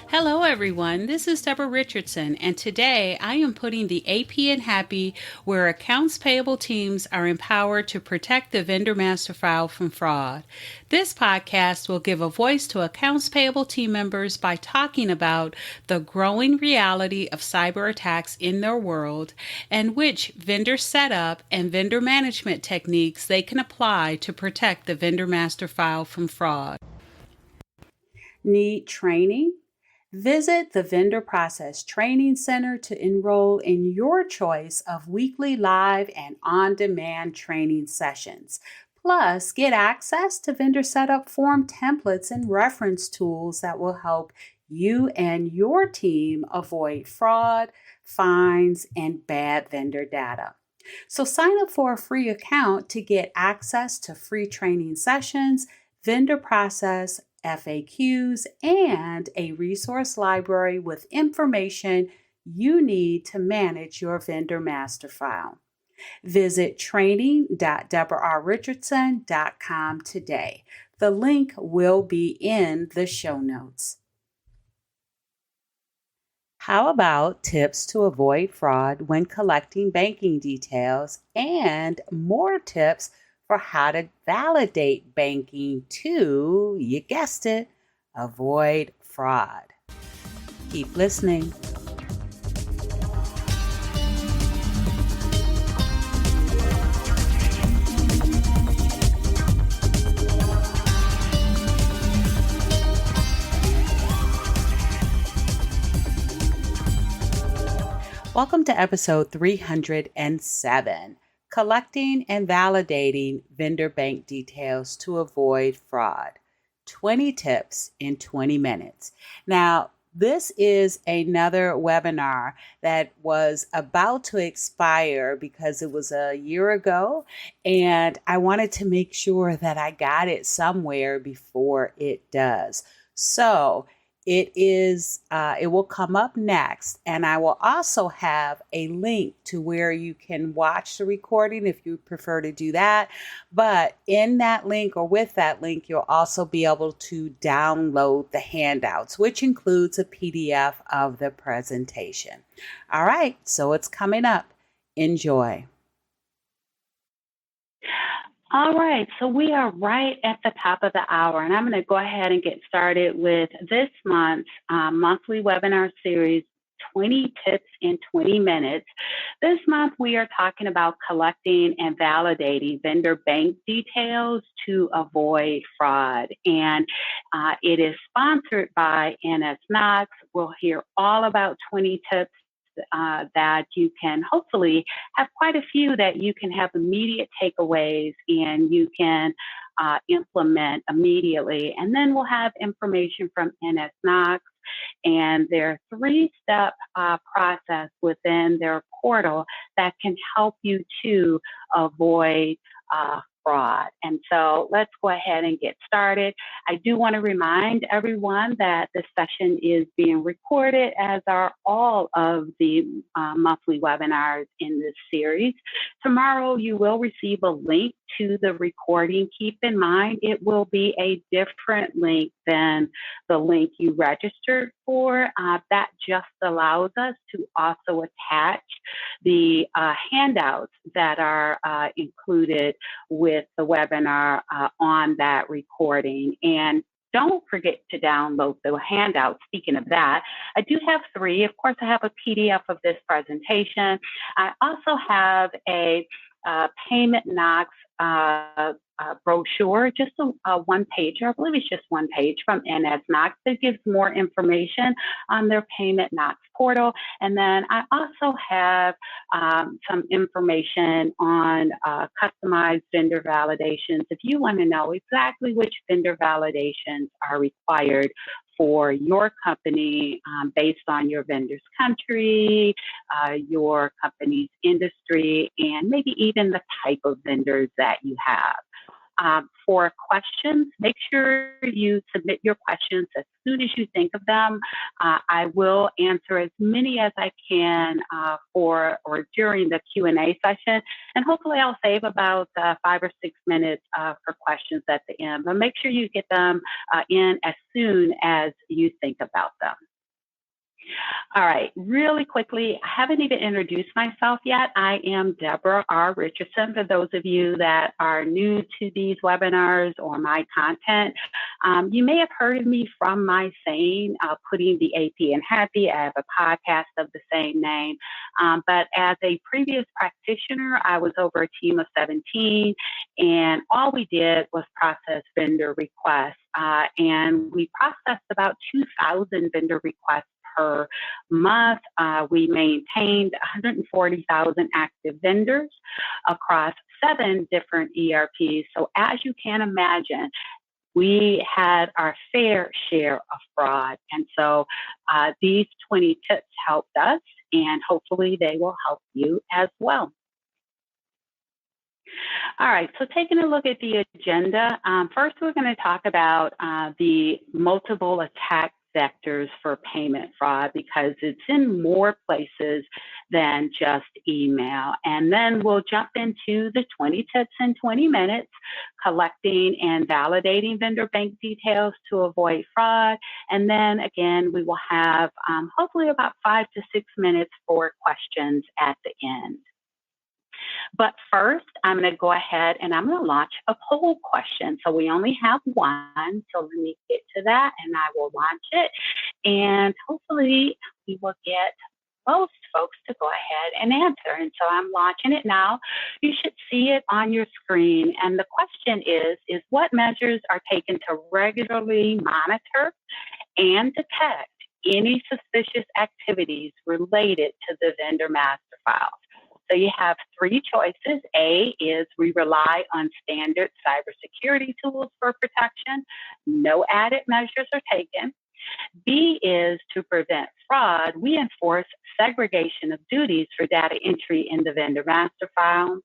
Hello, everyone. This is Debra Richardson, and today I am putting the AP in Happy, where accounts payable teams are empowered to protect the vendor master file from fraud. This podcast will give a voice to accounts payable team members by talking about the growing reality of cyber attacks in their world and which vendor setup and vendor management techniques they can apply to protect the vendor master file from fraud. Need training? Visit the Vendor Process Training Center to enroll in your choice of weekly live and on-demand training sessions. Plus, get access to vendor setup form templates and reference tools that will help you and your team avoid fraud, fines, and bad vendor data. So sign up for a free account to get access to free training sessions, vendor process FAQs, and a resource library with information you need to manage your vendor master file. Visit training.debrarrichardson.com today. The link will be in the show notes. How about tips to avoid fraud when collecting banking details and more tips for how to validate banking to, you guessed it, avoid fraud? Keep listening. Welcome to episode 307. Collecting and validating vendor bank details to avoid fraud. 20 tips in 20 minutes. Now, this is another webinar that was about to expire because it was a year ago, and I wanted to make sure that I got it somewhere before it does. So, it will come up next, and I will also have a link to where you can watch the recording if you prefer to do that. But in that link, or with that link, you'll also be able to download the handouts, which includes a PDF of the presentation. All right, so it's coming up. Enjoy. All right, so we are right at the top of the hour, and I'm going to go ahead and get started with this month's monthly webinar series, 20 Tips in 20 Minutes. This month, we are talking about collecting and validating vendor bank details to avoid fraud, and it is sponsored by NS Knox. We'll hear all about 20 tips that you can hopefully have quite a few that you can have immediate takeaways and you can implement immediately. And then we'll have information from NS Knox and their three-step process within their portal that can help you to avoid fraud. And so let's go ahead and get started. I do want to remind everyone that this session is being recorded, as are all of the monthly webinars in this series. Tomorrow, you will receive a link to the recording. Keep in mind, it will be a different link than the link you registered for. That just allows us to also attach the handouts that are included with the webinar on that recording. And don't forget to download the handout. Speaking of that, I do have 3. Of course, I have a PDF of this presentation. I also have a Payment Knox brochure, just a one page, or I believe it's just one page from NS Knox that gives more information on their Payment Knox portal. And then I also have some information on customized vendor validations. If you want to know exactly which vendor validations are required for your company based on your vendor's country, your company's industry, and maybe even the type of vendors that you have. For questions, make sure you submit your questions as soon as you think of them. I will answer as many as I can for or during the Q&A session, and hopefully I'll save about 5 or 6 minutes for questions at the end. But make sure you get them in as soon as you think about them. All right, really quickly, I haven't even introduced myself yet. I am Debra R. Richardson. For those of you that are new to these webinars or my content, you may have heard of me from my saying, Putting the AP in Happy. I have a podcast of the same name. But as a previous practitioner, I was over a team of 17, and all we did was process vendor requests. And we processed about 2,000 vendor requests per month. We maintained 140,000 active vendors across 7 different ERPs. So as you can imagine, we had our fair share of fraud. And so these 20 tips helped us, and hopefully they will help you as well. All right, so taking a look at the agenda, first we're going to talk about the multiple attack vectors for payment fraud, because it's in more places than just email. And then we'll jump into the 20 tips in 20 minutes, collecting and validating vendor bank details to avoid fraud. And then again, we will have hopefully about 5 to 6 minutes for questions at the end. But first, I'm going to go ahead and I'm going to launch a poll question. So we only have one, so let me get to that and I will launch it. And hopefully we will get most folks to go ahead and answer. And so I'm launching it now. You should see it on your screen. And the question is what measures are taken to regularly monitor and detect any suspicious activities related to the vendor master files? So you have 3 choices. A is we rely on standard cybersecurity tools for protection. No added measures are taken. B is to prevent fraud. We enforce segregation of duties for data entry in the vendor master file.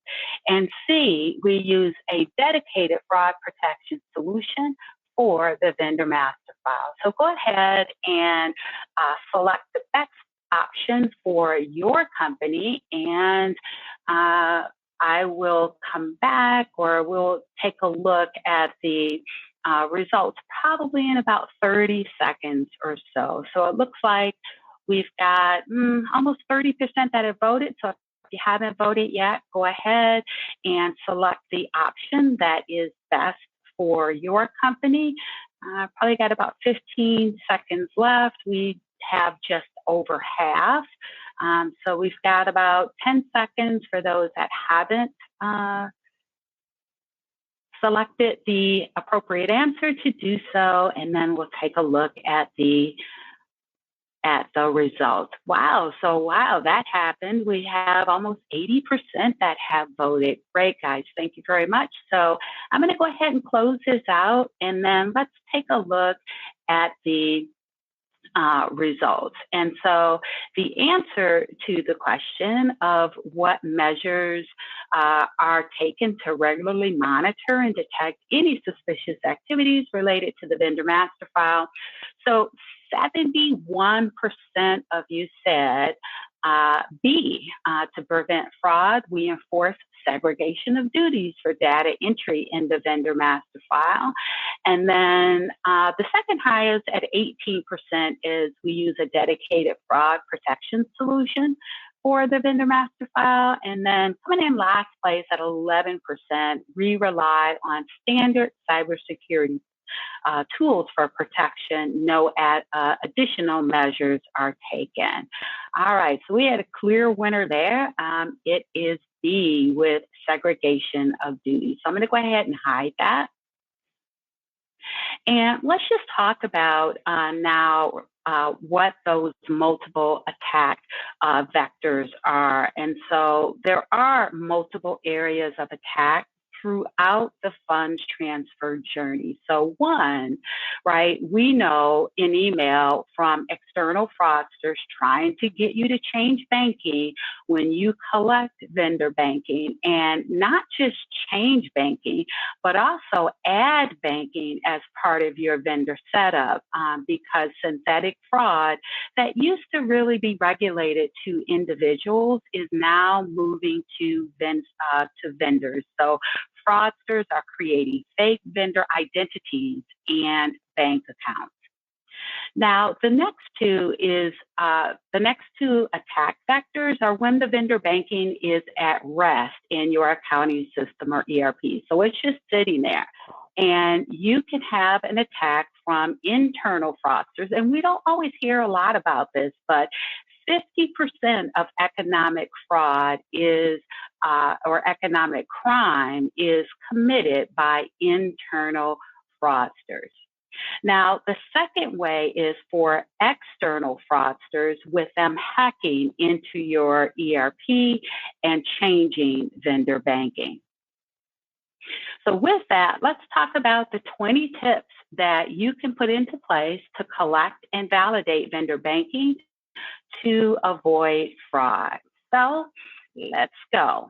And C, we use a dedicated fraud protection solution for the vendor master file. So go ahead and select the best option for your company, and I will come back, or we'll take a look at the results probably in about 30 seconds or so. So it looks like we've got almost 30% that have voted. So if you haven't voted yet, go ahead and select the option that is best for your company. Probably got about 15 seconds left. We have just over half. So we've got about 10 seconds for those that haven't selected the appropriate answer to do so, and then we'll take a look at the results. Wow, that happened. We have almost 80% that have voted. Great, guys, thank you very much. So I'm going to go ahead and close this out, and then let's take a look at the results. And so the answer to the question of what measures are taken to regularly monitor and detect any suspicious activities related to the vendor master file. So 71% of you said B, to prevent fraud, we enforce segregation of duties for data entry in the vendor master file. And then the second highest at 18% is we use a dedicated fraud protection solution for the vendor master file. And then coming in last place at 11%, we rely on standard cybersecurity tools for protection. No additional measures are taken. All right, so we had a clear winner there. It is B, with segregation of duties. So I'm going to go ahead and hide that. And let's just talk about now what those multiple attack vectors are. And so there are multiple areas of attack throughout the funds transfer journey. So one, right, we know in email from external fraudsters trying to get you to change banking when you collect vendor banking, and not just change banking, but also add banking as part of your vendor setup, because synthetic fraud that used to really be regulated to individuals is now moving to vendors. So fraudsters are creating fake vendor identities and bank accounts. Now, the next two attack vectors are when the vendor banking is at rest in your accounting system or ERP. So it's just sitting there. And you can have an attack from internal fraudsters. And we don't always hear a lot about this, but 50% of economic fraud or economic crime is committed by internal fraudsters. Now, the second way is for external fraudsters, with them hacking into your ERP and changing vendor banking. So with that, let's talk about the 20 tips that you can put into place to collect and validate vendor banking to avoid fraud. So let's go.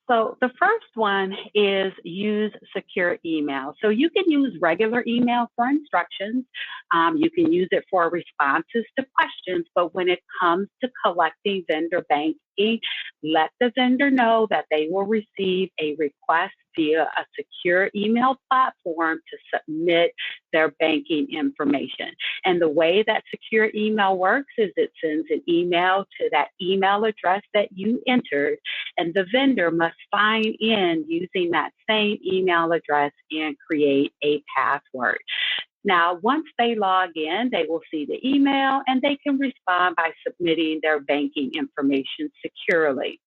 So the first one is use secure email. So you can use regular email for instructions. You can use it for responses to questions, but when it comes to collecting vendor banking, let the vendor know that they will receive a request via a secure email platform to submit their banking information. And the way that secure email works is it sends an email to that email address that you entered, and the vendor must sign in using that same email address and create a password. Now, once they log in, they will see the email and they can respond by submitting their banking information securely.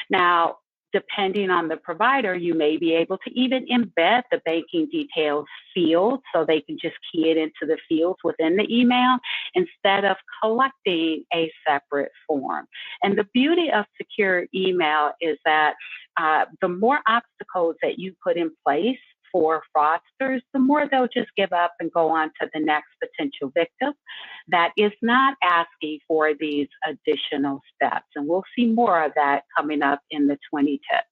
Now, depending on the provider, you may be able to even embed the banking details field so they can just key it into the fields within the email instead of collecting a separate form. And the beauty of secure email is that the more obstacles that you put in place for fraudsters, the more they'll just give up and go on to the next potential victim that is not asking for these additional steps. And we'll see more of that coming up in the 20 tips.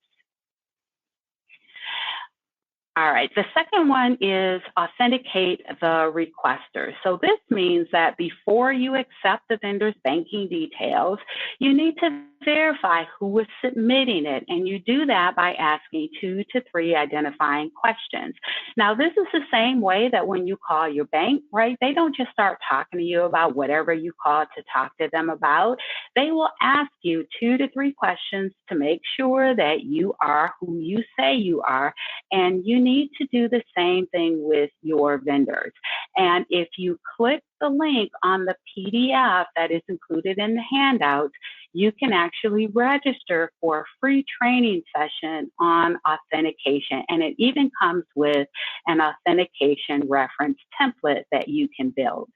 All right, the second one is authenticate the requester. So this means that before you accept the vendor's banking details, you need to verify who is submitting it. And you do that by asking 2 to 3 identifying questions. Now, this is the same way that when you call your bank, right? They don't just start talking to you about whatever you call to talk to them about. They will ask you 2 to 3 questions to make sure that you are who you say you are. And you need to do the same thing with your vendors. And if you click the link on the PDF that is included in the handouts, you can actually register for a free training session on authentication. And it even comes with an authentication reference template that you can build.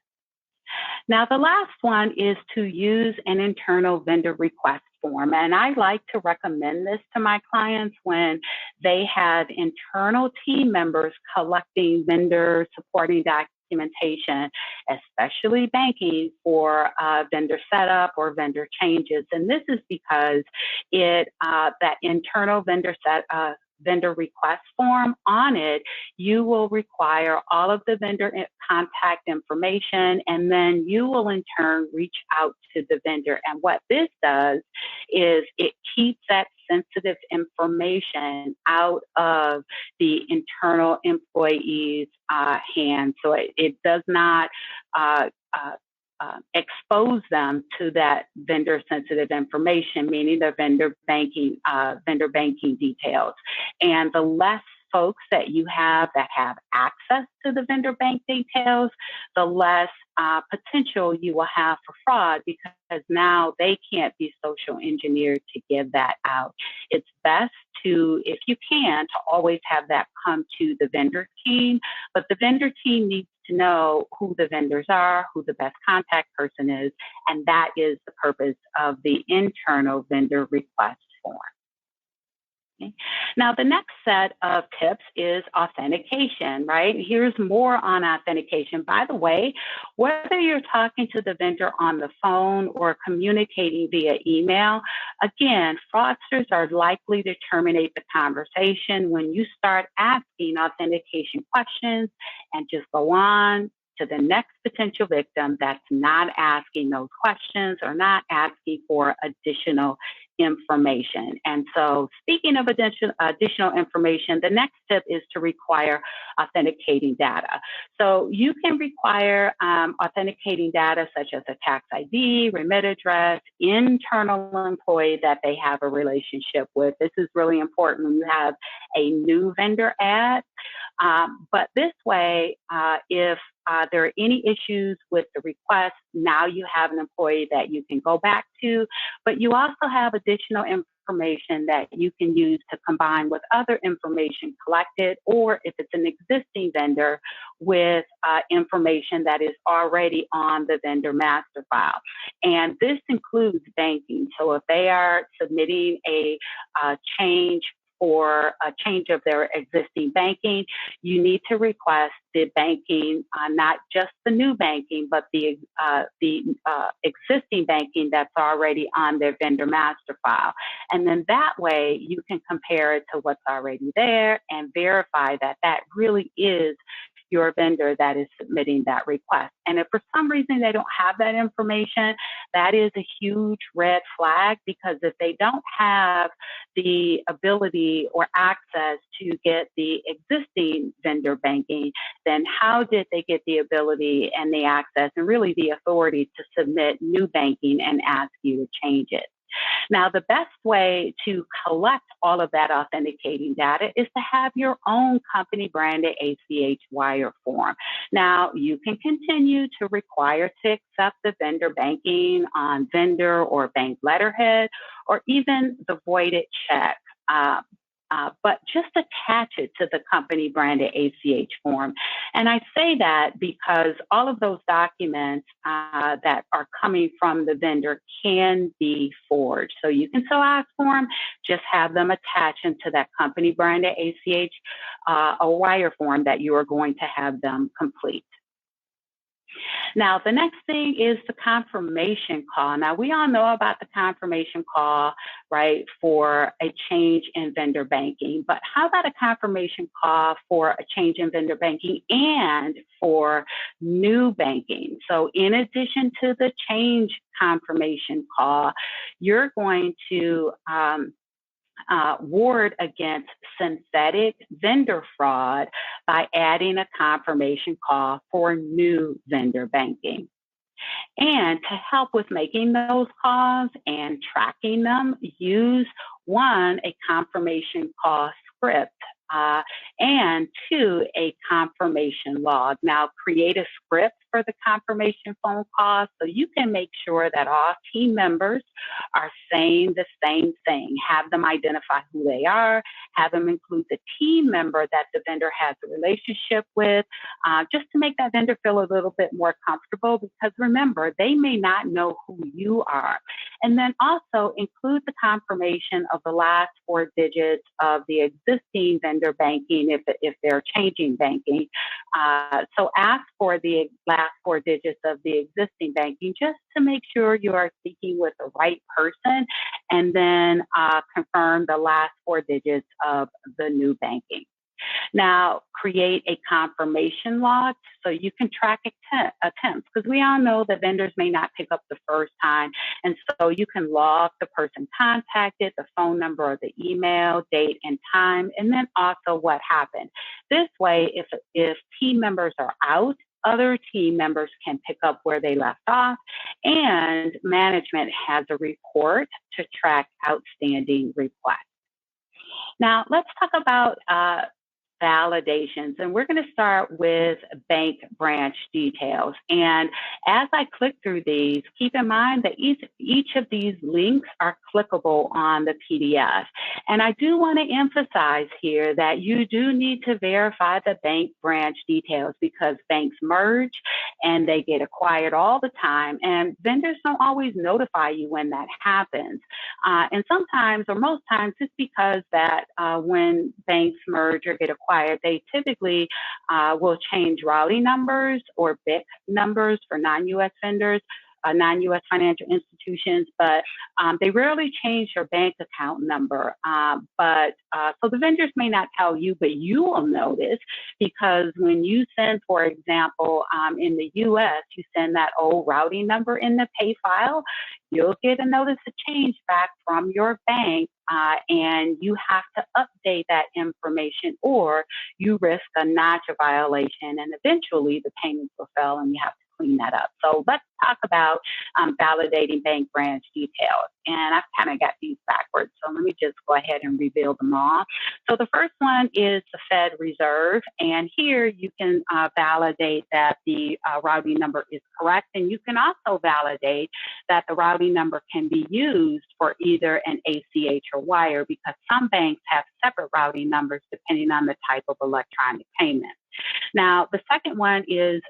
Now, the last one is to use an internal vendor request form. And I like to recommend this to my clients when they have internal team members collecting vendor supporting documentation, especially banking for vendor setup or vendor changes. And this is because that internal vendor request form, on it, you will require all of the vendor contact information, and then you will in turn reach out to the vendor. And what this does is it keeps that sensitive information out of the internal employee's hands. So it does not expose them to that vendor sensitive information, meaning their vendor banking details. And the less folks that you have that have access to the vendor bank details, the less potential you will have for fraud, because now they can't be social engineered to give that out. It's best to, if you can, to always have that come to the vendor team, but the vendor team needs to know who the vendors are, who the best contact person is, and that is the purpose of the internal vendor request form. Now, the next set of tips is authentication, right? Here's more on authentication. By the way, whether you're talking to the vendor on the phone or communicating via email, again, fraudsters are likely to terminate the conversation when you start asking authentication questions and just go on to the next potential victim that's not asking those questions or not asking for additional information. And so, speaking of additional information, the next tip is to require authenticating data. So, you can require authenticating data such as a tax ID, remit address, internal employee that they have a relationship with. This is really important when you have a new vendor ad. But this way, if there are any issues with the request, now you have an employee that you can go back to, but you also have additional information that you can use to combine with other information collected, or if it's an existing vendor, with information that is already on the vendor master file. And this includes banking. So if they are submitting a change for a change of their existing banking, you need to request the banking, not just the new banking, but the existing banking that's already on their vendor master file. And then that way you can compare it to what's already there and verify that that really is your vendor that is submitting that request. And if for some reason they don't have that information, that is a huge red flag, because if they don't have the ability or access to get the existing vendor banking, then how did they get the ability and the access and really the authority to submit new banking and ask you to change it? Now, the best way to collect all of that authenticating data is to have your own company branded ACH wire form. Now, you can continue to require to accept the vendor banking on vendor or bank letterhead, or even the voided check. But just attach it to the company branded ACH form. And I say that because all of those documents that are coming from the vendor can be forged. So you can still ask for them, just have them attached into that company branded ACH wire form that you are going to have them complete. Now, the next thing is the confirmation call. Now, we all know about the confirmation call, right, for a change in vendor banking. But how about a confirmation call for a change in vendor banking and for new banking? So in addition to the change confirmation call, you're going to ward against synthetic vendor fraud by adding a confirmation call for new vendor banking. And to help with making those calls and tracking them, use one, a confirmation call script, and two, a confirmation log. Now, create a script for the confirmation phone call so you can make sure that all team members are saying the same thing. Have them identify who they are, have them include the team member that the vendor has a relationship with, just to make that vendor feel a little bit more comfortable, because remember, they may not know who you are. And then also include the confirmation of the last 4 digits of the existing vendor banking if they're changing banking. So ask for the last 4 digits of the existing banking just to make sure you are speaking with the right person, and then confirm the last 4 digits of the new banking. Now, create a confirmation log so you can track attempts, because we all know that vendors may not pick up the first time. And so you can log the person contacted, the phone number or the email, date and time, and then also what happened. This way, if team members are out, other team members can pick up where they left off, and management has a report to track outstanding requests. Now, let's talk about validations, and we're going to start with bank branch details. And as I click through these, keep in mind that each of these links are clickable on the PDF. And I do want to emphasize here that you do need to verify the bank branch details, because banks merge and they get acquired all the time. And vendors don't always notify you when that happens. And sometimes, or most times, it's because that when banks merge or get acquired, they typically will change routing numbers or BIC numbers for non-U.S. vendors, non-U.S. financial institutions, but they rarely change your bank account number. So the vendors may not tell you, but you will notice, because when you send, for example, in the U.S., you send that old routing number in the pay file, you'll get a notice of change back from your bank, and you have to update that information, or you risk a NACHA violation, and eventually the payments will fail and you have to clean that up. So let's talk about validating bank branch details. And I've kind of got these backwards, so let me just go ahead and reveal them all. So the first one is the Fed Reserve, and here you can validate that the routing number is correct, and you can also validate that the routing number can be used for either an ACH or wire, because some banks have separate routing numbers depending on the type of electronic payment. Now, the second one is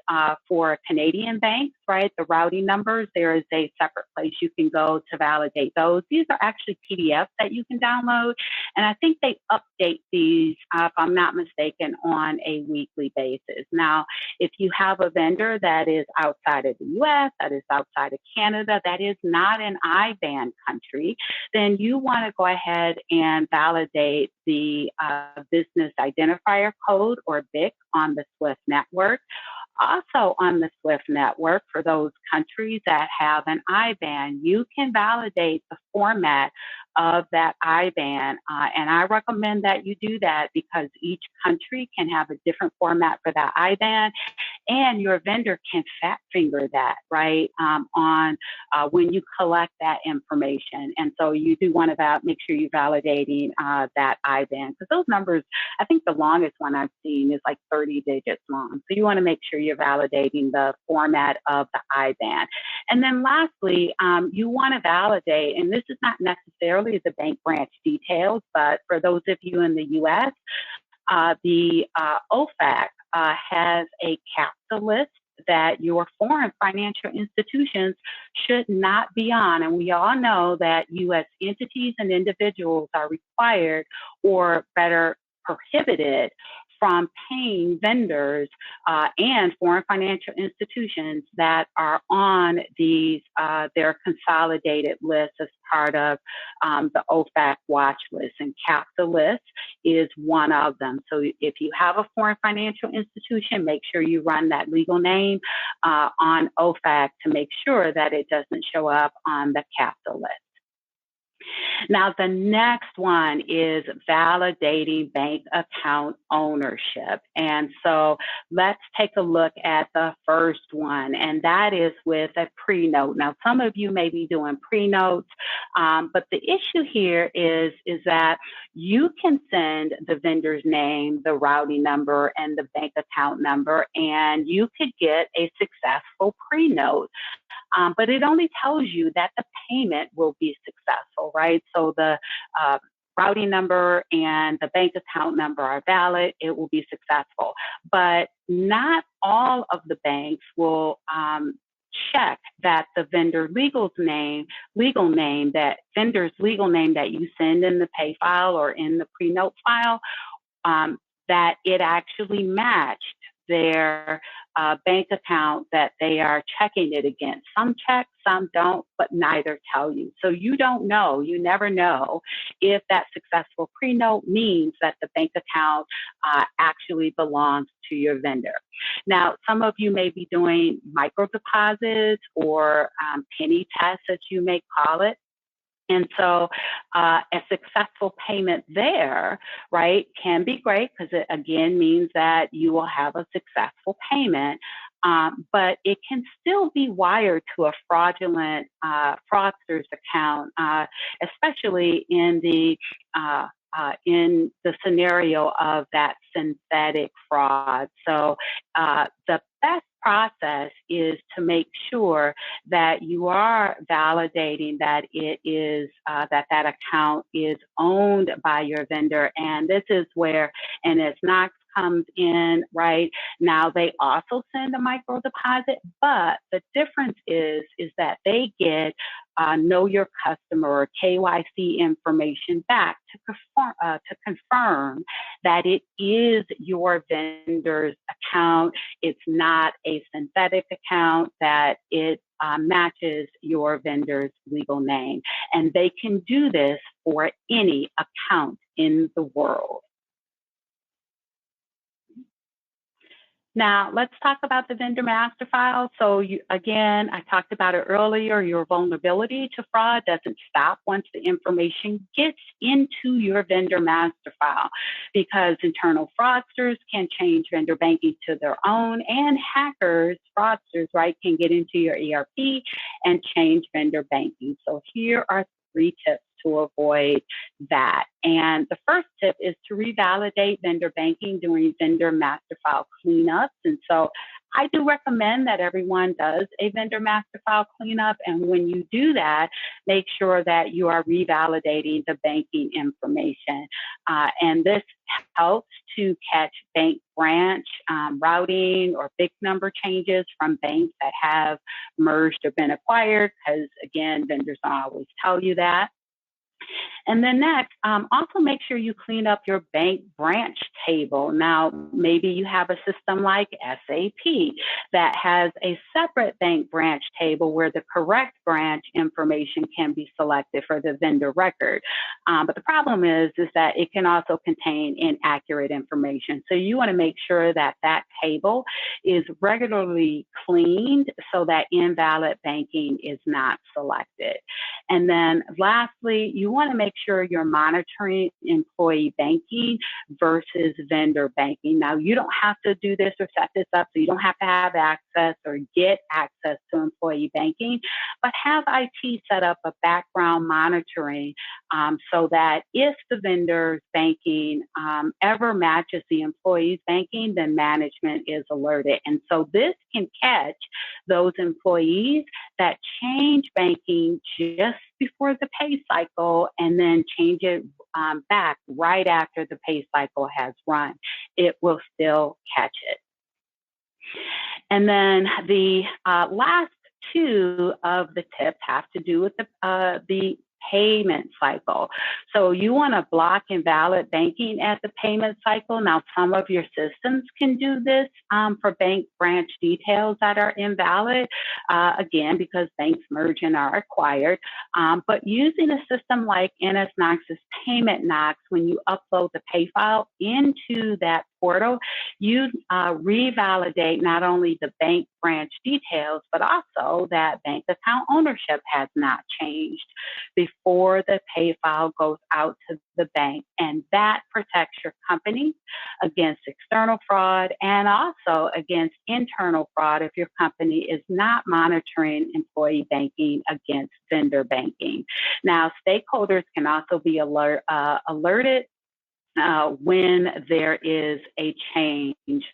for Canadian banks, right? The routing numbers, there is a separate place you can go to validate those. These are actually PDFs that you can download, and I think they update these, if I'm not mistaken, on a weekly basis. Now, if you have a vendor that is outside of the U.S., that is outside of Canada, that is not an IBAN country, then you want to go ahead and validate the business identifier code, or BIC, on the SWIFT network. Also on the SWIFT network, for those countries that have an IBAN, you can validate the format of that IBAN. And I recommend that you do that, because each country can have a different format for that IBAN, and your vendor can fat finger that, right, on when you collect that information. And so you do want to make sure you're validating that IBAN, because those numbers, I think the longest one I've seen is like 30 digits long. So you want to make sure you're validating the format of the IBAN. And then lastly, you want to validate, and this is not necessarily the bank branch details, but for those of you in the U.S., the OFAC has a CAPTCHA list that your foreign financial institutions should not be on. And we all know that U.S. entities and individuals are required, or better, prohibited from paying vendors and foreign financial institutions that are on these their consolidated lists as part of the OFAC watch list, and CAPTCHA list is one of them. So if you have a foreign financial institution, make sure you run that legal name on OFAC to make sure that it doesn't show up on the CAPTCHA list. Now, the next one is validating bank account ownership. And so let's take a look at the first one, and that is with a pre-note. Now, some of you may be doing pre-notes, but the issue here is that you can send the vendor's name, the routing number, and the bank account number, and you could get a successful pre-note. But it only tells you that the payment will be successful, right? So the routing number and the bank account number are valid, it will be successful. But not all of the banks will check that the vendor's legal name, that vendor's legal name that you send in the pay file or in the pre-note file, that it actually matched their bank account that they are checking it against. Some check, some don't, but neither tell you. So you don't know, you never know if that successful pre-note means that the bank account actually belongs to your vendor. Now, some of you may be doing micro deposits or penny tests, as you may call it. And so a successful payment there, right, can be great, because it again means that you will have a successful payment, but it can still be wired to a fraudulent fraudster's account, especially in the scenario of that synthetic fraud. So the best process is to make sure that you are validating that it is that account is owned by your vendor. And this is where, and as Knox comes in, right? Now they also send a micro deposit, but the difference is that they get know your customer or KYC information back to confirm that it is your vendor's account. It's not a synthetic account, that it matches your vendor's legal name. And they can do this for any account in the world. Now, let's talk about the vendor master file. So again, I talked about it earlier, your vulnerability to fraud doesn't stop once the information gets into your vendor master file, because internal fraudsters can change vendor banking to their own, and hackers, fraudsters, right, can get into your ERP and change vendor banking. So here are 3 tips to avoid that. And the first tip is to revalidate vendor banking during vendor master file cleanups. And so I do recommend that everyone does a vendor master file cleanup. And when you do that, make sure that you are revalidating the banking information. And this helps to catch bank branch routing or big number changes from banks that have merged or been acquired, because again, vendors don't always tell you that. And then next, also make sure you clean up your bank branch table. Now, maybe you have a system like SAP that has a separate bank branch table where the correct branch information can be selected for the vendor record. But the problem is that it can also contain inaccurate information. So you want to make sure that that table is regularly cleaned so that invalid banking is not selected. And then lastly, you want to make sure you're monitoring employee banking versus vendor banking. Now, you don't have to do this or set this up, so you don't have to have access or get access to employee banking, but have IT set up a background monitoring so that if the vendor's banking ever matches the employee's banking, then management is alerted. And so this can catch those employees that change banking just before the pay cycle and then change it back right after the pay cycle has run. It will still catch it. And then the last 2 of the tips have to do with the payment cycle. So you want to block invalid banking at the payment cycle. Now, some of your systems can do this for bank branch details that are invalid, again, because banks merge and are acquired. But using a system like NSKnox's Payment Knox, when you upload the pay file into that portal, you revalidate not only the bank branch details, but also that bank account ownership has not changed before the pay file goes out to the bank. And that protects your company against external fraud and also against internal fraud if your company is not monitoring employee banking against vendor banking. Now, stakeholders can also be alerted when there is a change.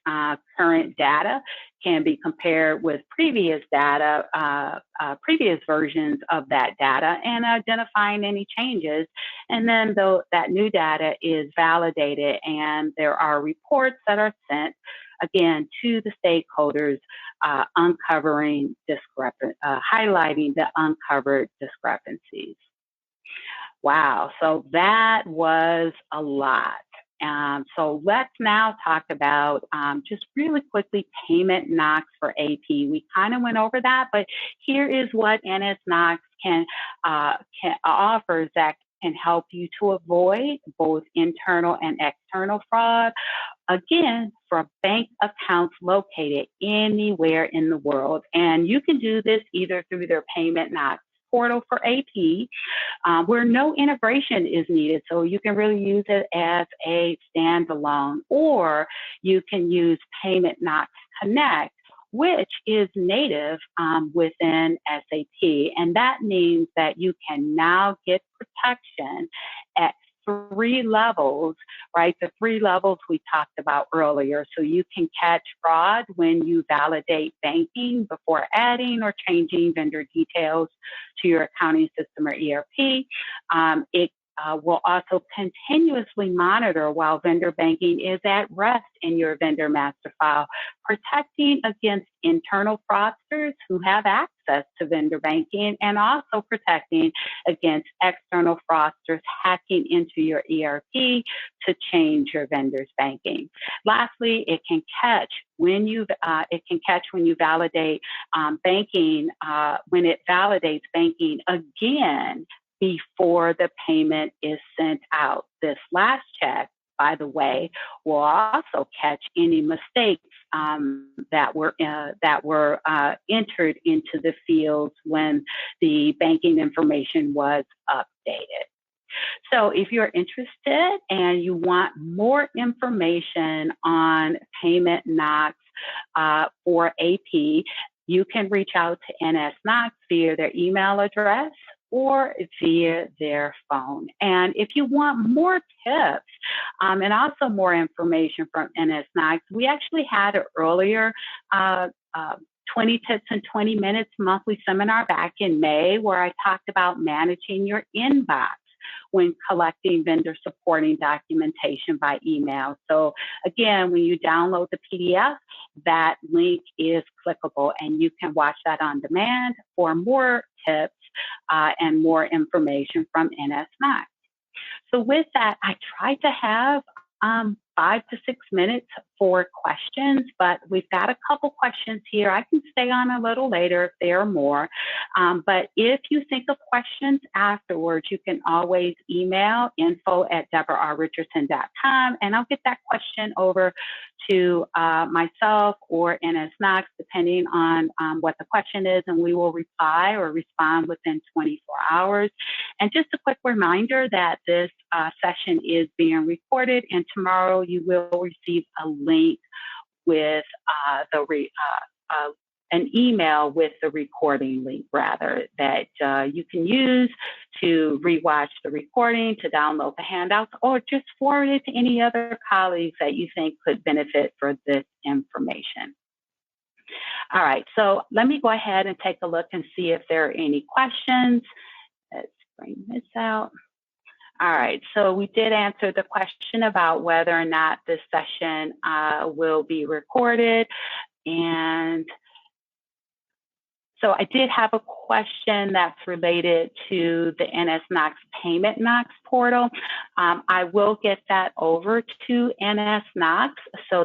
Current data can be compared with previous data, previous versions of that data, and identifying any changes. And then that new data is validated, and there are reports that are sent again to the stakeholders, highlighting the uncovered discrepancies. Wow, so that was a lot. So let's now talk about just really quickly Payment Knox for AP. We kind of went over that, but here is what NSKnox can offers that can help you to avoid both internal and external fraud. Again, for bank accounts located anywhere in the world. And you can do this either through their Payment Knox portal for AP, where no integration is needed. So you can really use it as a standalone, or you can use Payment Knox Connect, which is native within SAP. And that means that you can now get protection at 3 levels, right? The 3 levels we talked about earlier. So you can catch fraud when you validate banking before adding or changing vendor details to your accounting system or ERP. It will also continuously monitor while vendor banking is at rest in your vendor master file, protecting against internal fraudsters who have access to vendor banking, and also protecting against external fraudsters hacking into your ERP to change your vendor's banking. Lastly, it can catch when you validate banking, when it validates banking again before the payment is sent out. This last check, by the way, will also catch any mistakes that were entered into the fields when the banking information was updated. So if you're interested and you want more information on payment Knox for AP, you can reach out to NS Knox via their email address or via their phone. And if you want more tips and also more information from NS Knox, we actually had an earlier 20 tips in 20 minutes monthly seminar back in May where I talked about managing your inbox when collecting vendor supporting documentation by email. So again, when you download the PDF, that link is clickable and you can watch that on demand for more tips and more information from NS Knox. So with that, I tried to have 5 to 6 minutes for questions, but we've got a couple questions here. I can stay on a little later if there are more. But if you think of questions afterwards, you can always email info@debrarrichardson.com, and I'll get that question over to myself or NS Knox, depending on what the question is, and we will reply or respond within 24 hours. And just a quick reminder that this session is being recorded, and tomorrow you will receive a link with an email with the recording link, rather, that you can use to rewatch the recording, to download the handouts, or just forward it to any other colleagues that you think could benefit for this information. All right, so let me go ahead and take a look and see if there are any questions. Let's bring this out. All right, so we did answer the question about whether or not this session will be recorded. And so I did have a question that's related to the NS Knox Payment Knox portal. I will get that over to NS Knox so that